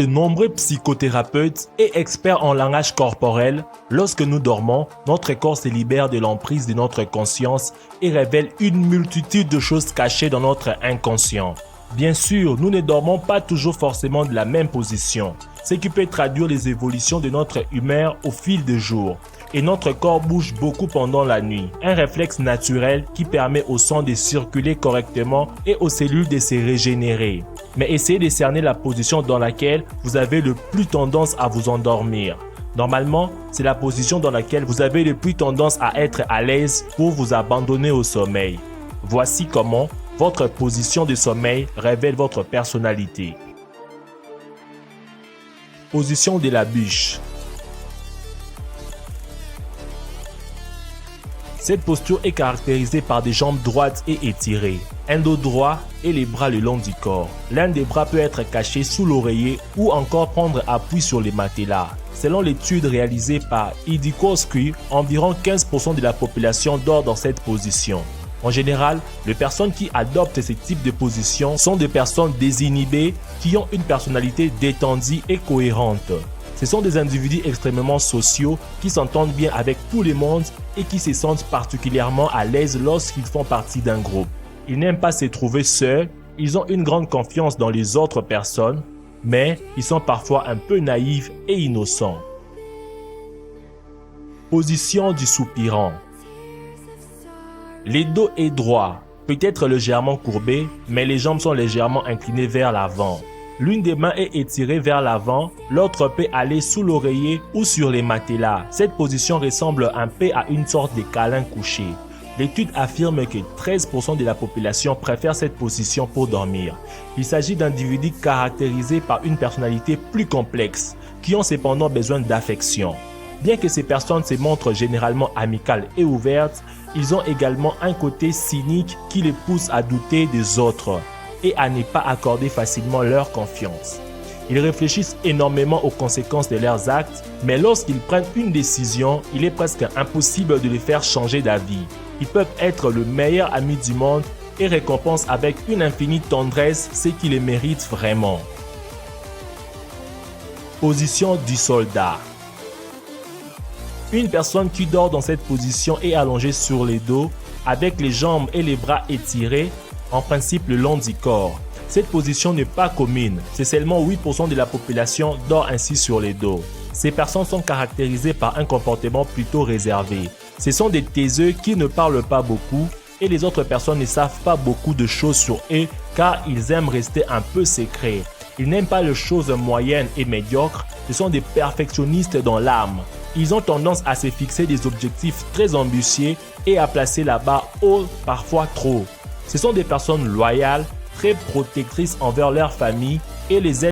De nombreux psychothérapeutes et experts en langage corporel, lorsque nous dormons, notre corps se libère de l'emprise de notre conscience et révèle une multitude de choses cachées dans notre inconscient. Bien sûr, nous ne dormons pas toujours forcément de la même position, ce qui peut traduire les évolutions de notre humeur au fil des jours. Et notre corps bouge beaucoup pendant la nuit, un réflexe naturel qui permet au sang de circuler correctement et aux cellules de se régénérer. Mais essayez de cerner la position dans laquelle vous avez le plus tendance à vous endormir. Normalement, c'est la position dans laquelle vous avez le plus tendance à être à l'aise pour vous abandonner au sommeil. Voici comment votre position de sommeil révèle votre personnalité. Position de la bûche. Cette posture est caractérisée par des jambes droites et étirées, un dos droit et les bras le long du corps. L'un des bras peut être caché sous l'oreiller ou encore prendre appui sur les matelas. Selon l'étude réalisée par Idikowski, environ 15% de la population dort dans cette position. En général, les personnes qui adoptent ce type de position sont des personnes désinhibées qui ont une personnalité détendue et cohérente. Ce sont des individus extrêmement sociaux qui s'entendent bien avec tout le monde et qui se sentent particulièrement à l'aise lorsqu'ils font partie d'un groupe. Ils n'aiment pas se trouver seuls, ils ont une grande confiance dans les autres personnes, mais ils sont parfois un peu naïfs et innocents. Position du soupirant. Le dos est droit, peut-être légèrement courbé, mais les jambes sont légèrement inclinées vers l'avant. L'une des mains est étirée vers l'avant, l'autre peut aller sous l'oreiller ou sur les matelas. Cette position ressemble un peu à une sorte de câlin couché. L'étude affirme que 13% de la population préfère cette position pour dormir. Il s'agit d'individus caractérisés par une personnalité plus complexe, qui ont cependant besoin d'affection. Bien que ces personnes se montrent généralement amicales et ouvertes, ils ont également un côté cynique qui les pousse à douter des autres et à ne pas accorder facilement leur confiance. Ils réfléchissent énormément aux conséquences de leurs actes, mais lorsqu'ils prennent une décision, il est presque impossible de les faire changer d'avis. Ils peuvent être le meilleur ami du monde et récompensent avec une infinie tendresse ce qui les mérite vraiment. Position du soldat. Une personne qui dort dans cette position est allongée sur le dos, avec les jambes et les bras étirés, en principe le long du corps. Cette position n'est pas commune, c'est seulement 8% de la population dort ainsi sur le dos. Ces personnes sont caractérisées par un comportement plutôt réservé. Ce sont des taiseux qui ne parlent pas beaucoup et les autres personnes ne savent pas beaucoup de choses sur eux car ils aiment rester un peu secrets. Ils n'aiment pas les choses moyennes et médiocres, ce sont des perfectionnistes dans l'âme. Ils ont tendance à se fixer des objectifs très ambitieux et à placer la barre haut, parfois trop. Ce sont des personnes loyales, très protectrices envers leur famille et les aident